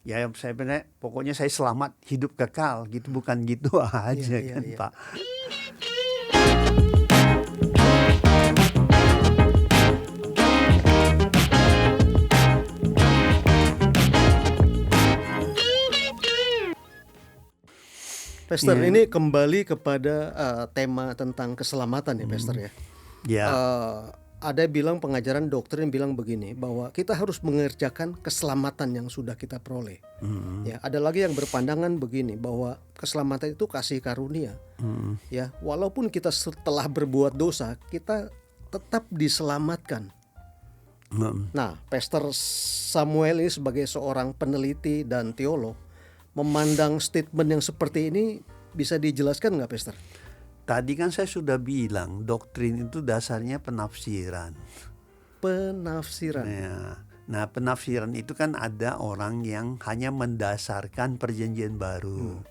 Ya saya benar, pokoknya saya selamat hidup kekal gitu, bukan gitu aja iya, kan iya. Pak. Pastor, Ya, ini kembali kepada tema tentang keselamatan ya, Pastor ya. ya, Ada bilang pengajaran doktrin bilang begini, bahwa kita harus mengerjakan keselamatan yang sudah kita peroleh. Ya, ada lagi yang berpandangan begini, bahwa keselamatan itu kasih karunia. Ya, walaupun kita setelah berbuat dosa, kita tetap diselamatkan. Nah, Pastor Samuel ini sebagai seorang peneliti dan teolog memandang statement yang seperti ini, bisa dijelaskan nggak, Pastor? tadi kan saya sudah bilang doktrin itu dasarnya penafsiran. Penafsiran. Nah, penafsiran itu kan ada orang yang hanya mendasarkan perjanjian baru.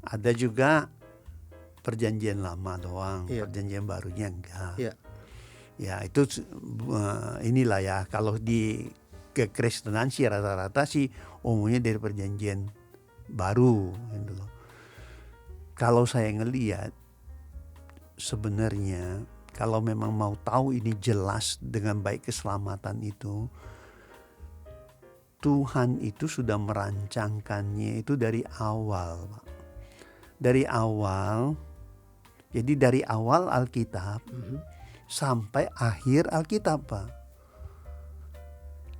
Ada juga perjanjian lama doang, Iya. perjanjian barunya enggak. Ya, Ya itu inilah ya, kalau di kekristenan sih rata-rata sih umumnya dari perjanjian baru gitu loh. Kalau saya ngelihat sebenarnya kalau memang mau tahu ini jelas dengan baik keselamatan itu, Tuhan itu sudah merancangkannya itu dari awal, Pak. Dari awal, jadi dari awal Alkitab sampai akhir Alkitab, Pak.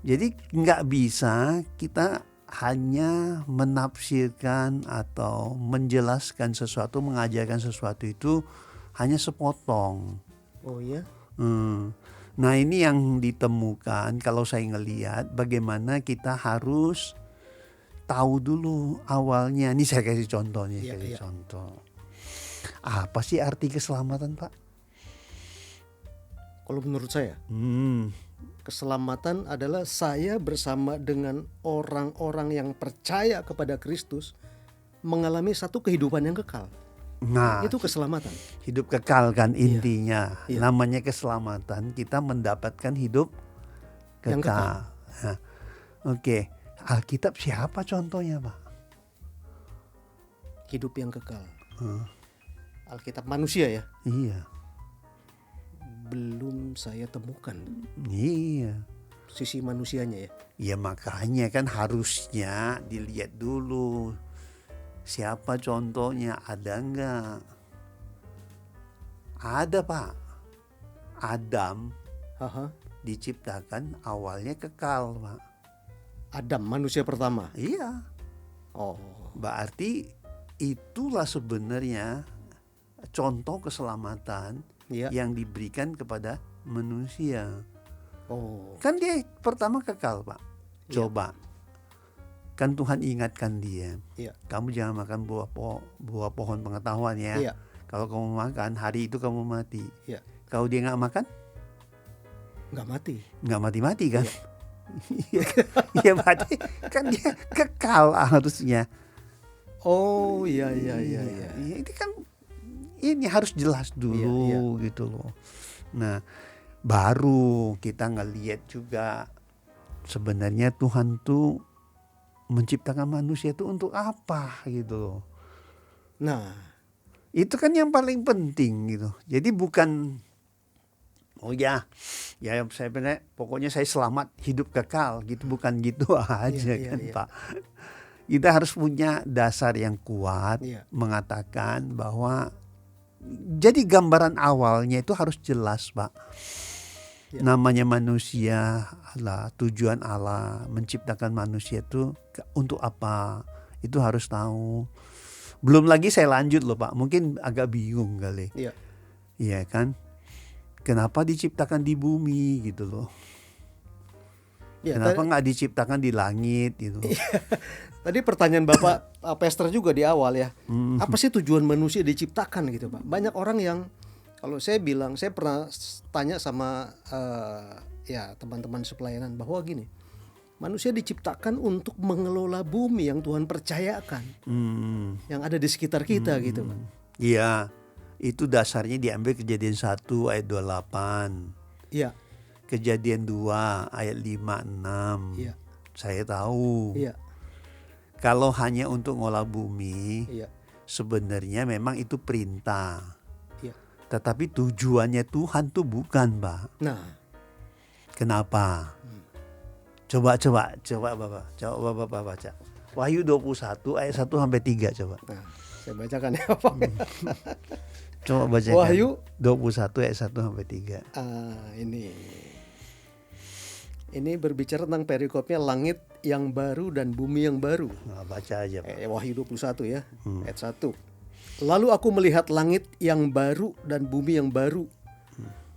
Jadi nggak bisa kita hanya menafsirkan atau menjelaskan sesuatu, mengajarkan sesuatu itu hanya sepotong. oh ya. Nah ini yang ditemukan kalau saya ngelihat bagaimana kita harus tahu dulu awalnya. Ini saya kasih contoh nih, Iya, iya. contoh. Apa sih arti keselamatan, Pak? Kalau menurut saya, keselamatan adalah saya bersama dengan orang-orang yang percaya kepada Kristus mengalami satu kehidupan yang kekal. Nah, Itu keselamatan. hidup kekal kan intinya. Iya. Namanya keselamatan, kita mendapatkan hidup Yang kekal. kekal. Nah, oke, Alkitab siapa contohnya, Pak? Hidup yang kekal. Alkitab manusia ya, Iya, belum saya temukan iya. sisi manusianya ya. Ya makanya kan harusnya dilihat dulu siapa contohnya, ada enggak? Ada, Pak. Adam Haha. diciptakan awalnya kekal, Pak. Adam, manusia pertama. Iya, Oh, berarti itulah sebenarnya contoh keselamatan iya. yang diberikan kepada manusia. Oh, Kan dia pertama kekal, Pak. Coba, kan Tuhan ingatkan dia, iya. kamu jangan makan buah pohon pengetahuan ya. Iya. Kalau kamu makan, hari itu kamu mati. Iya. Kalau dia nggak makan, Nggak mati. nggak mati-mati kan? Iya, berarti kan dia kekal harusnya. Oh, iya. Iya, ini kan ini harus jelas dulu gitu loh. Nah, baru kita ngelihat juga sebenarnya Tuhan tuh menciptakan manusia itu untuk apa gitu loh. Nah, Itu kan yang paling penting gitu. Jadi bukan ya saya benar, pokoknya saya selamat hidup kekal gitu, bukan gitu aja iya, kan iya. Pak. Kita harus punya dasar yang kuat Iya. mengatakan bahwa jadi gambaran awalnya itu harus jelas, Pak. Iya. Namanya manusia adalah tujuan Allah menciptakan manusia itu untuk apa? Itu harus tahu. Belum lagi saya lanjut loh, Pak. Mungkin agak bingung kali. Iya. Iya kan? Kenapa diciptakan di bumi gitu loh? Ya, Kenapa nggak diciptakan di langit gitu? Tadi pertanyaan Bapak Pastor juga di awal ya. Apa sih tujuan manusia diciptakan gitu, Pak? Banyak orang yang, kalau saya bilang, saya pernah tanya sama ya teman-teman sepelayanan bahwa gini, manusia diciptakan untuk mengelola bumi yang Tuhan percayakan, yang ada di sekitar kita gitu, Pak. Iya, itu dasarnya diambil Kejadian 1 ayat 28. Iya. Kejadian 2 ayat 5-6. Iya. saya tahu. Iya. Kalau hanya untuk ngolah bumi, Iya. sebenarnya memang itu perintah. Iya. Tetapi tujuannya Tuhan tuh bukan, Pak. Nah, Kenapa? Coba Bapak baca. Wahyu 21 ayat 1 sampai 3 coba. nah, saya bacakan ya Pak. Coba bacakan. Wahyu 21 ayat 1 sampai 3. Ini berbicara tentang perikopnya langit yang baru dan bumi yang baru. Nah, baca aja, Pak. Wahyu 21 ya, ayat 1. Lalu aku melihat langit yang baru dan bumi yang baru.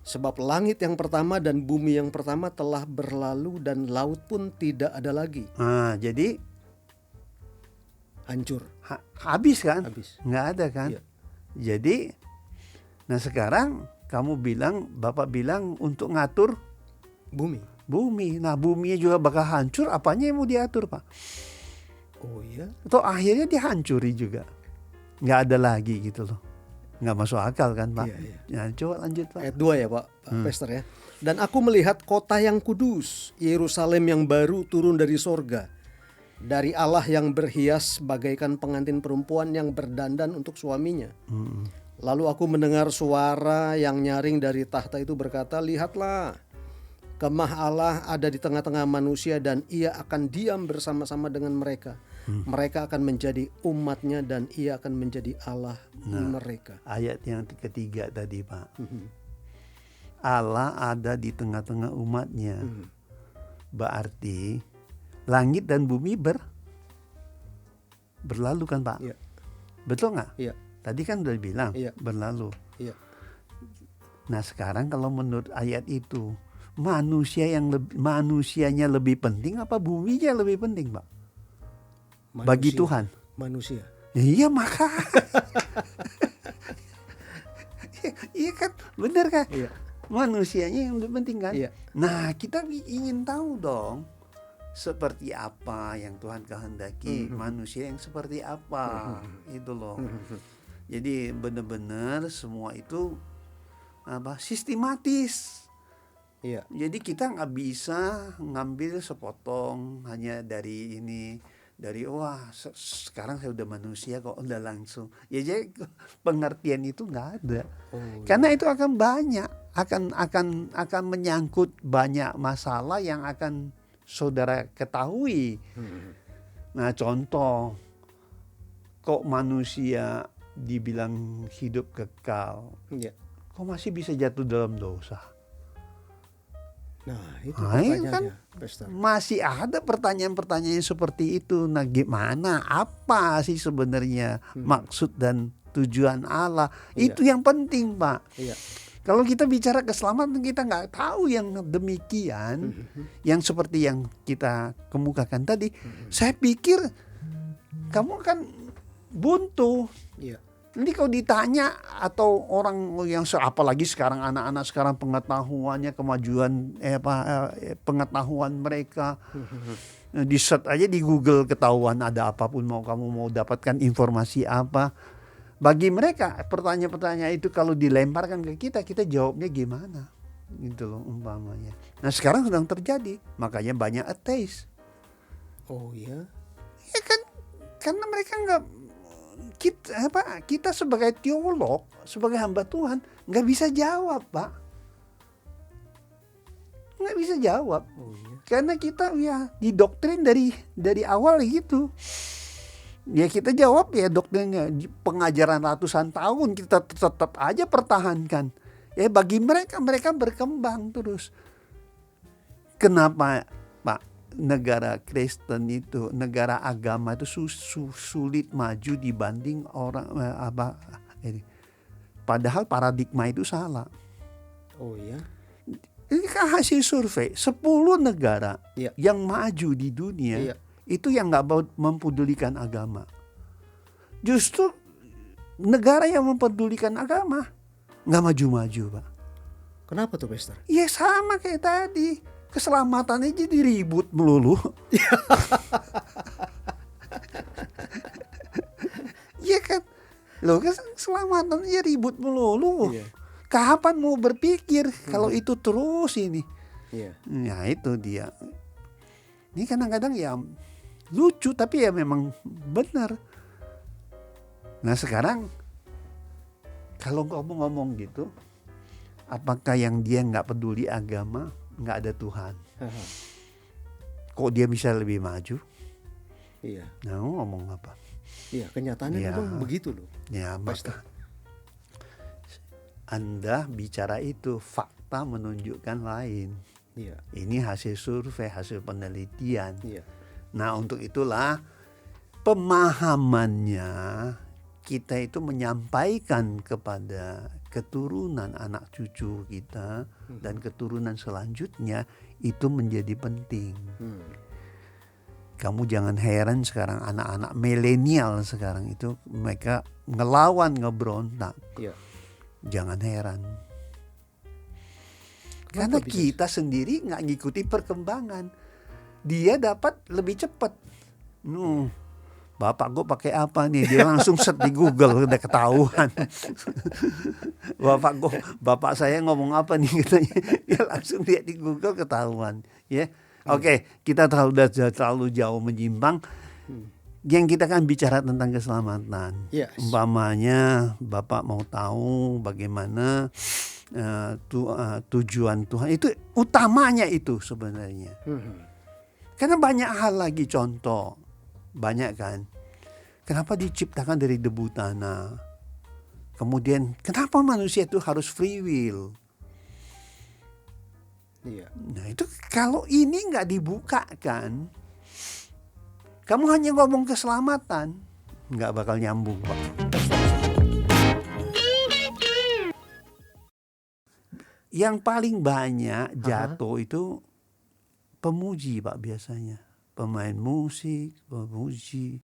Sebab langit yang pertama dan bumi yang pertama telah berlalu dan laut pun tidak ada lagi. Nah, jadi Hancur. habis kan? Habis. Nggak ada kan? Iya. Jadi, nah sekarang Bapak bilang untuk ngatur bumi. Nah, buminya juga bakal hancur. Apanya yang mau diatur, Pak? Oh iya. Atau akhirnya dihancuri juga. Nggak ada lagi gitu loh. Nggak masuk akal kan, Pak? Iya. Nah, coba lanjut, Pak. Ayat 2 ya Pak Pastor ya. Dan aku melihat kota yang kudus, Yerusalem yang baru turun dari sorga, dari Allah yang berhias bagaikan pengantin perempuan yang berdandan untuk suaminya. Lalu aku mendengar suara yang nyaring dari tahta itu berkata, lihatlah, kemah Allah ada di tengah-tengah manusia dan ia akan diam bersama-sama dengan mereka. Mereka akan menjadi umatnya dan ia akan menjadi Allah mereka. Ayat yang ketiga tadi, Pak. Allah ada di tengah-tengah umatnya. Berarti langit dan bumi berlalu kan, Pak? Iya. Betul nggak? Iya. Tadi kan udah bilang berlalu. Iya. Nah sekarang kalau menurut ayat itu, manusianya lebih penting apa buminya lebih penting, Pak? Bagi Tuhan. Manusia. Iya maka. Iya kan, benar kan? Iya. Manusianya yang lebih penting kan? Iya. Nah kita ingin tahu dong, seperti apa yang Tuhan kehendaki, manusia yang seperti apa, itu loh. Jadi benar-benar semua itu sistematis. Iya. Jadi kita nggak bisa ngambil sepotong hanya dari ini, dari sekarang saya udah manusia kok udah langsung. Ya jadi pengertian itu nggak ada. Karena itu akan banyak, akan menyangkut banyak masalah yang akan saudara ketahui. Nah contoh, kok manusia dibilang hidup kekal, kok masih bisa jatuh dalam dosa? Nah itu pertanyaannya, kan Pastor. Masih ada pertanyaan-pertanyaan seperti itu. Nah gimana, apa sih sebenarnya maksud dan tujuan Allah? Itu yang penting, Pak. Iya. Kalau kita bicara keselamatan, kita nggak tahu yang demikian, yang seperti yang kita kemukakan tadi. Saya pikir kamu kan buntu. Iya. Nanti kalau ditanya atau orang yang apalagi sekarang anak-anak sekarang pengetahuannya, kemajuan pengetahuan mereka, di search aja di Google ketahuan ada apapun, kamu mau dapatkan informasi apa. Bagi mereka pertanyaan-pertanyaan itu kalau dilemparkan ke kita jawabnya gimana? Gitu loh umpamanya. Nah sekarang sedang terjadi, makanya banyak ateis. Oh iya. Ya kan, karena mereka nggak, kita sebagai teolog, sebagai hamba Tuhan nggak bisa jawab, Pak. Nggak bisa jawab. Oh iya. Karena kita didoktrin dari awal gitu. Ya kita jawab doktrinnya, pengajaran ratusan tahun kita tetap aja pertahankan. Ya bagi mereka berkembang terus. Kenapa, Pak, negara Kristen itu, negara agama itu sulit maju dibanding orang ini? Padahal paradigma itu salah. Oh iya. Ini kan hasil survei 10 negara yang maju di dunia. Itu yang nggak mempedulikan agama. Justru negara yang mempedulikan agama nggak maju-maju, Pak. Kenapa tuh, Pastor? Ya sama kayak tadi, keselamatannya jadi ribut melulu. Iya kan, loh keselamatannya ribut melulu. Kapan mau berpikir kalau itu terus ini? Iya. Nah itu dia. Ini kadang-kadang ya lucu tapi ya memang benar. Nah sekarang kalau ngomong gitu, apakah yang dia nggak peduli agama, nggak ada Tuhan? Kok dia bisa lebih maju? Iya. Nah ngomong apa? Iya, kenyataannya Ya. memang begitu loh. Ya Pastor. maka Anda bicara itu, fakta menunjukkan lain. Iya. Ini hasil survei, hasil penelitian. Iya. Nah untuk itulah pemahamannya kita itu menyampaikan kepada keturunan anak cucu kita dan keturunan selanjutnya itu menjadi penting. Kamu jangan heran sekarang anak-anak milenial sekarang itu mereka ngelawan, ngebrontak. Iya. Jangan heran. Kenapa Karena bisa? kita sendiri nggak ngikuti perkembangan. Dia dapat lebih cepat. Bapak gue pakai apa nih? Dia langsung set di Google udah ketahuan. Bapak saya ngomong apa nih katanya? Dia langsung lihat di Google ketahuan. Ya, oke, kita terlalu jauh menyimpang. Yang kita kan bicara tentang keselamatan. Yes. Umpamanya Bapak mau tahu bagaimana tujuan Tuhan itu, utamanya itu sebenarnya. Karena banyak hal lagi, contoh banyak kan. Kenapa diciptakan dari debu tanah? Kemudian kenapa manusia itu harus free will? Iya. Nah itu kalau ini nggak dibukakan, kamu hanya ngomong keselamatan, nggak bakal nyambung, Pak. Yang paling banyak jatuh itu pemuji, Pak, biasanya. Pemain musik, pemuji.